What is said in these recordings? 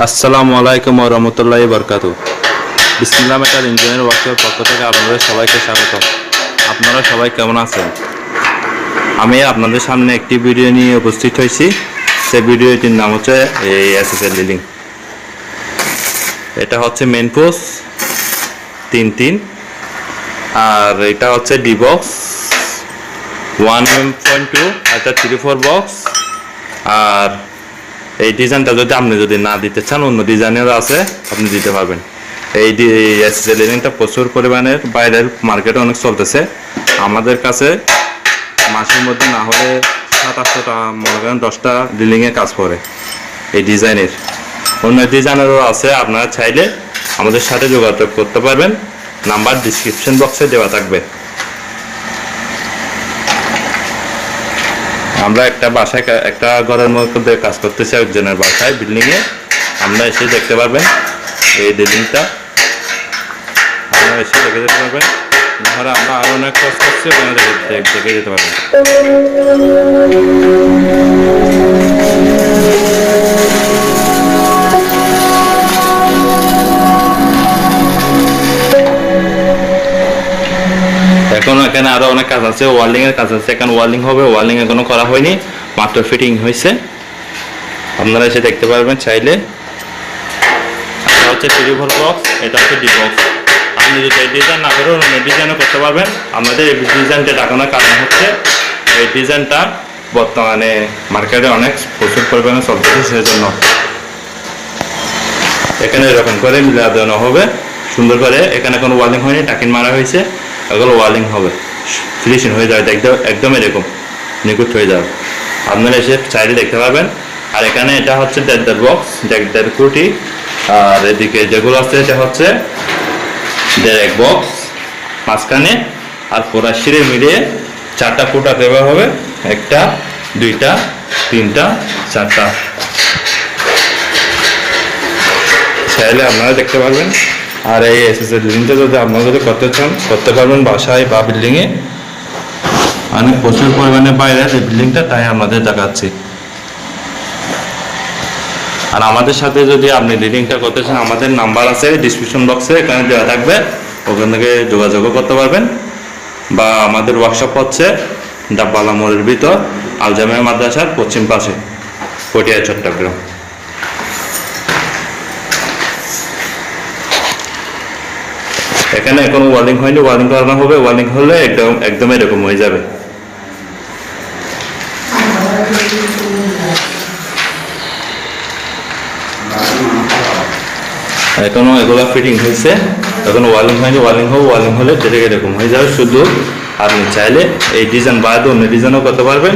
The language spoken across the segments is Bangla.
আসসালামু আলাইকুম ওয়া রাহমাতুল্লাহি ওয়া বারাকাতুহু। বিসমিল্লাহ মেটাল ইঞ্জিনিয়ারিং ওয়ার্কশপের পক্ষ থেকে আপনাদের সবাইকে স্বাগত। আপনারা সবাই কেমন আছেন? আমি আপনাদের সামনে একটি ভিডিও নিয়ে উপস্থিত হয়েছি। সেই ভিডিওটির নাম হচ্ছে এস.এস এর ড্রিলিং। এটা হচ্ছে মেন পোস্ট 3 আর এটা হচ্ছে ডি বক্স 1.2 এটা 3/4 বক্স। আর এই ডিজাইনটা যদি না দিতে চান, অন্য ডিজাইনেরও আছে, আপনি দিতে পারবেন। এই এস.এস ড্রিলিংটা প্রচুর পরিমাণের বাইরের মার্কেটে অনেক চলতেছে। আমাদের কাছে মাসের মধ্যে না হলে 700-800টা, মনে করেন 10টা ড্রিলিংয়ে কাজ করে এই ডিজাইনের। অন্য ডিজাইনেরও আছে, আপনারা চাইলে আমাদের সাথে যোগাযোগ করতে পারবেন। নাম্বার ডিসক্রিপশন বক্সে দেওয়া থাকবে। আমরা একটা বাসায়, একটা ঘরের মধ্যে কাজ করতেছি, একজনের বাসায় বিল্ডিংয়ে। আমরা এসে দেখতে পারবেন এই ড্রিলিংটা, আপনারা এসে দেখে যেতে পারবেন। ধরে আমরা আরও অনেক কাজ করছি, ওখানে দেখে যেতে পারবেন। এখন এখানে আরো অনেক কাজ আছে, ওয়ার্ল্ডিং এর কাজ আছে। এখানে ওয়ার্ল্ডিং হবে, ওয়ার্ল্ডিং এখনো করা হয়নি, মাত্র ফিটিং হয়েছে। আপনারা এসে দেখতে পারবেন চাইলে। এটা হচ্ছে 3/4 বক্স, এটা হচ্ছে ডি বক্স। আপনি যদি এই ডিজাইন না করেন অন্য ডিজাইনও করতে পারবেন। আমাদের এই ডিজাইনটা দেখানোর কারণ হচ্ছে এই ডিজাইনটা বর্তমানে মার্কেটে অনেক প্রচুর পরিমাণে চলতেছে, সেজন্য এখানে এরকম করে মিলা দেওয়া হবে সুন্দর করে। এখানে কোনো ওয়ার্ল্ডিং হয়নি, টাকিন মারা হয়েছে, এগুলো ওয়ার্ল্ডিং হবে, ফিনিশিং হয়ে যাবে, একদম এরকম নিখুঁত হয়ে যাবে। আপনারা এসে চাইলে দেখতে পারবেন। আর এখানে এটা হচ্ছে 1.5 বক্স, 1.5 ফুটি। আর এদিকে যেগুলো আছে এটা হচ্ছে 1.5 বক্স মাঝখানে। আর পুরা সিঁড়ে মিলিয়ে 4টা ফুটা দেওয়া হবে, 1টা 2টা 3টা 4টা। চাইলে আপনারা দেখতে পারবেন। আর এই এস.এস ড্রিলিংটা যদি আপনারা করতে চান, করতে পারবেন বাসায় বা বিল্ডিংয়ে। অনেক প্রচুর পরিমাণে বাইরে এই বিল্ডিংটা, তাই আমাদের দেখাচ্ছি। আর আমাদের সাথে যদি আপনি ড্রিলিংটা করতে চান, আমাদের নাম্বার আছে ডিসক্রিপশন বক্সে, এখানে দেওয়া থাকবে, ওখান থেকে যোগাযোগও করতে পারবেন। বা আমাদের ওয়ার্কশপ হচ্ছে ডাব্বালা মোড়ের ভিতর, আল জামিয়া মাদ্রাসার পশ্চিম পাশে, পটিয়া, চট্টগ্রাম। এখানে এখনো ওয়ার্ল্ডিং হয়নি, ওয়ার্ল্ডিং করানো হবে। ওয়ার্ল্ডিং হলে একদম এরকম হয়ে যাবে। এখনো এগুলো ফিটিং হয়েছে, এখনো ওয়ার্ল্ডিং হয়নি। ওয়ার্ল্ডিং হলে এরকম হয়ে যাবে। শুধু আপনি চাইলে এই ডিজাইন বাদে অন্য ডিজাইনও করতে পারবেন।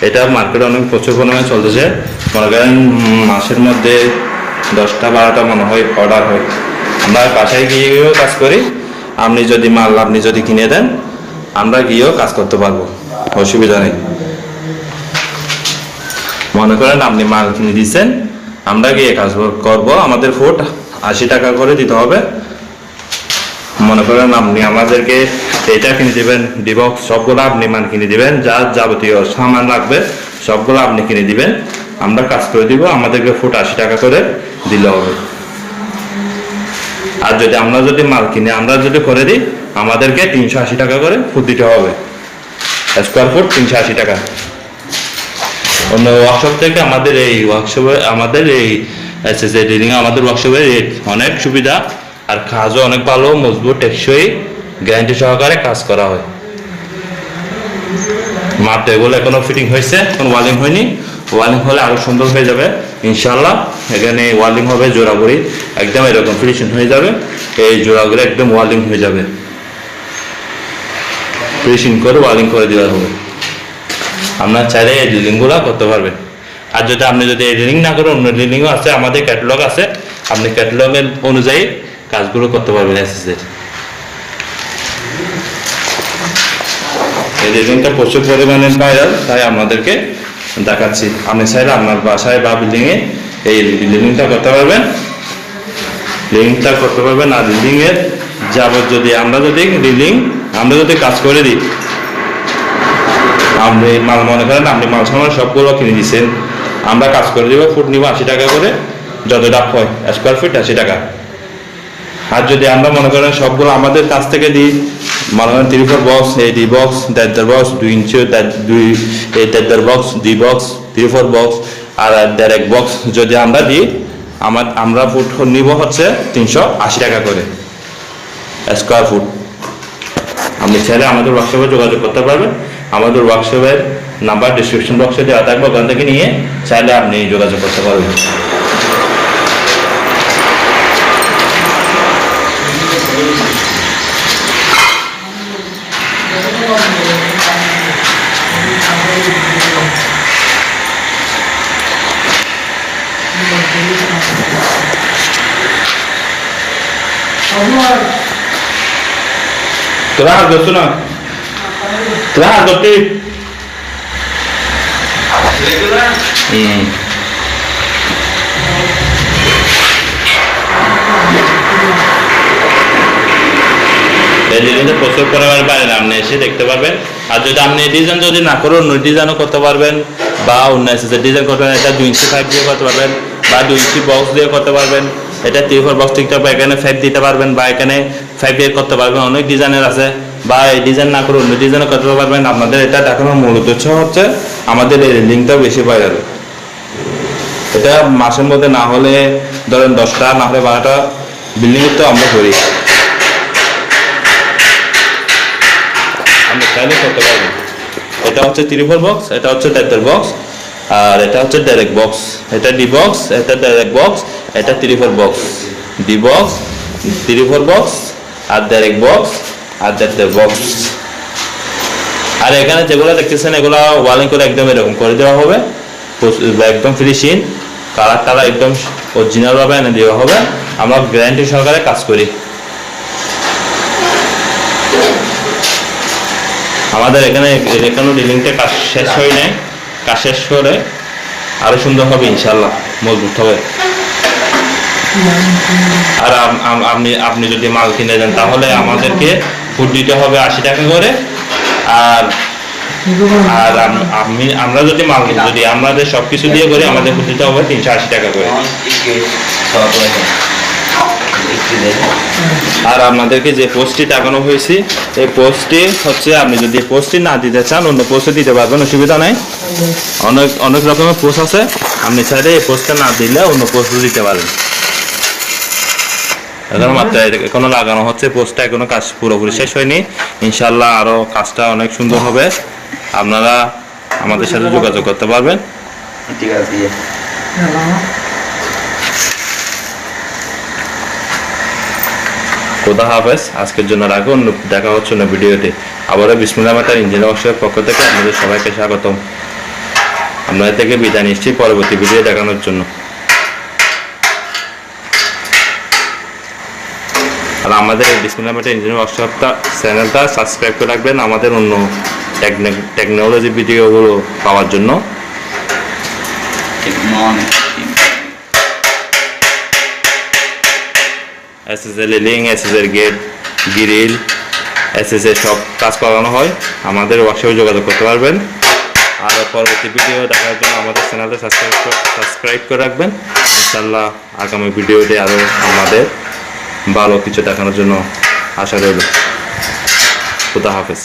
এটা মার্কেটে অনেক প্রচুর পরিমাণে চলতেছে। মনে করেন মাসের মধ্যে 10টা 12টা মনে হয় অর্ডার হয়। আমরা বাসায় গিয়েও কাজ করি। আপনি যদি কিনে দেন, আমরা গিয়েও কাজ করতে পারবো, অসুবিধা নেই। মনে করেন আপনি মাল কিনে দিচ্ছেন, আমরা গিয়ে কাজ করব। আমাদের ফুট 80 টাকা করে দিতে হবে। মনে করেন আপনি আমাদেরকে এটা কিনে দিবেন, ডি বক্স সবগুলো আপনি মাল কিনে দিবেন, যা যাবতীয় সামান লাগবে সবগুলো আপনি কিনে দিবেন, আমরা কাজ করে দিব। আমাদেরকে ফুট 80 টাকা করে দিলে হবে। আর আমরা মাল কিনে আমরা করে দিই, আমাদেরকে 380 টাকা করে ফুট দিতে হবে, স্কোয়ার ফুট 380 টাকা। অন্য ওয়ার্কশপ থেকে আমাদের এই এস.এস ড্রিলিং আমাদের ওয়ার্কশপের রেট অনেক সুবিধা। আর কাজও অনেক ভালো, মজবুত, টেকসই, গ্যারান্টি সহকারে কাজ করা হয়। মাত্র এগুলো এখনো ফিটিং হয়েছে, কোনো ওয়ার্ল্ডিং হয়নি। ওয়ার্ল্ডিং হলে আরো সুন্দর হয়ে যাবে ইনশাল্লাহ। এখানে ওয়ার্ল্ডিং হবে, জোড়াগুড়ি একদম এরকম ফিনিশিং হয়ে যাবে। এই জোড়াগুলো একদম ওয়ার্ল্ডিং হয়ে যাবে, ফিনিশিং করে ওয়ার্ল্ডিং করে দেওয়া হবে। আপনার চাইলে এই ড্রিলিংগুলো করতে পারবেন। আর আপনি এই ড্রিলিং না করেন, অন্য ড্রিলিংও আছে, আমাদের ক্যাটালগ আছে, আপনি ক্যাটালগের অনুযায়ী কাজগুলো করতে পারবেন। এস.এস এই ড্রিলিংটা প্রচুর পরিমাণে ভাইরাল, তাই আমাদেরকে দেখাচ্ছি। আপনি চাইলে আপনার বাসায় বা বিল্ডিংয়ে এই ড্রিলিংটা করতে পারবেন। আর ড্রিলিংয়ের আমরা যদি কাজ করে দিই, আপনি মাল মনে করেন আপনি মাল সামান সবগুলো কিনে দিচ্ছেন, আমরা কাজ করে দিব, ফুট নিব 80 টাকা করে। যত ডাব হয় স্কোয়ার ফিট 80 টাকা। আর যদি আমরা মনে করেন সবগুলো আমাদের কাছ থেকে দিই, মনে করেন 3/4 বক্স, এই 2 বক্স, 1.5 বক্স, 2 ইঞ্চি, 1.5 বক্স, 2 বক্স, 3/4 বক্স আর 1.5 বক্স যদি আমরা দিই, আমরা ফুট নিব হচ্ছে 380 টাকা করে স্কোয়ার ফুট। আপনি চাইলে আমাদের ওয়ার্কশপে যোগাযোগ করতে পারবেন। আমাদের ওয়ার্কশপের নাম্বার ডিসক্রিপশন বক্সে দেওয়া থাকবে, ওখান থেকে নিয়ে চাইলে আপনি যোগাযোগ করতে পারবেন। তোরা হাত ধরছো না, তোরা হাত ধরতে প্রচুর পরিমাণে বাইরে আপনি এসে দেখতে পারবেন। আর যদি আপনি ডিজাইন যদি না করে অন্য ডিজাইনও করতে পারবেন বা অন্য ডিজাইন করতে পারবেন, এটা 2 ইঞ্চি 5 দিয়ে করতে পারবেন বা 2 ইঞ্চি বক্স দিয়ে করতে পারবেন। এটা 3/4 বক্স ঠিকঠাক এখানে 5 দিতে পারবেন বা এখানে 5 দিয়ে করতে পারবেন। অনেক ডিজাইনের আছে, বা এই ডিজাইন না করে অন্য ডিজাইনও করতে পারবেন। আপনাদের এটা দেখানোর মূল উদ্দেশ্য হচ্ছে আমাদের এই লিঙ্কটা বেশি ভাইরাল। এটা মাসের মধ্যে না হলে ধরেন 10টা না হলে 12টা বিল্ডিং তো আমরা করি, আপনি চাইলে করতে পারবেন। এটা হচ্ছে 3/4 বক্স, এটা হচ্ছে 1.5 বক্স আর এটা হচ্ছে ডাইরেক্ট বক্স। এটা ডি বক্স, এটা ডাইরেক্ট বক্স, এটা 3/4 বক্স, ডি বক্স, 3/4 বক্স আর ডাইরেক্ট বক্স আর 1.5 বক্স। আর এখানে যেগুলো দেখতেছেন এগুলো ওয়ালিং করে একদম এরকম করে দেওয়া হবে, একদম ফিনিশিং কালার একদম অরিজিনাল ভাবে এনে দেওয়া হবে। আমরা গ্যারান্টি সহকারে কাজ করি। আমাদের এখানে ডিলিংটা কাজ শেষ হয় নাই, কাজ শেষ করে আরো সুন্দর হবে ইনশাল্লাহ, মজবুত হবে। আর আপনি যদি মাল কিনে দেন তাহলে আমাদেরকে ফুট দিতে হবে 80 টাকা করে। আর আমরা যদি মাল কিনি, যদি আমাদের সবকিছু দিয়ে করি, আমাদের ফুট দিতে হবে 380 টাকা করে। আর আপনাদেরকে যে পোস্টটি টাকানো হয়েছে, এই পোস্টটি হচ্ছে আপনি যদি পোস্টটি না দিতে চান অন্য পোস্টে দিতে পারবেন, অসুবিধা নাই। অনেক রকমের পোস্ট আছে, আপনি চাইলে এই পোস্টটা না দিলে অন্য পোস্টও দিতে পারেন। এখন মাত্র এখনো লাগানো হচ্ছে, পোস্টটা এখনো কাজ পুরোপুরি শেষ হয়নি। ইনশাল্লাহ আরো কাজটা অনেক সুন্দর হবে। আপনারা আমাদের সাথে যোগাযোগ করতে পারবেন। ঠিক আছে, খোদা হাফেজ। আজকের জন্য রাখো, দেখা হচ্ছে অন্য ভিডিওতে। আবারও বিসমিল্লাহ মাতার ইঞ্জিনিয়ার ওয়ার্কশপের পক্ষ থেকে আপনাদের সবাইকে স্বাগতম। আপনাদের থেকে বিদায় নিচ্ছি পরবর্তী ভিডিও দেখানোর জন্য। আর আমাদের এই বিসমিল্লাহ মাতার ইঞ্জিনিয়ার ওয়ার্কশপটা চ্যানেলটা সাবস্ক্রাইব করে রাখবেন আমাদের অন্য টেকনোলজি ভিডিওগুলো পাওয়ার জন্য। এস.এস এর লিং, এস.এস এর গেট, গ্রিল, এস.এস এর সব কাজ করানো হয়। আমাদের ওয়ার্কশপে যোগাযোগ করতে পারবেন। আর পরবর্তী ভিডিও দেখার জন্য আমাদের চ্যানেলটা সাবস্ক্রাইব করে রাখবেন। ইনশাআল্লাহ আগামী ভিডিওতে আরও আমাদের ভালো কিছু দেখানোর জন্য আশা রইল। খোদা হাফেজ।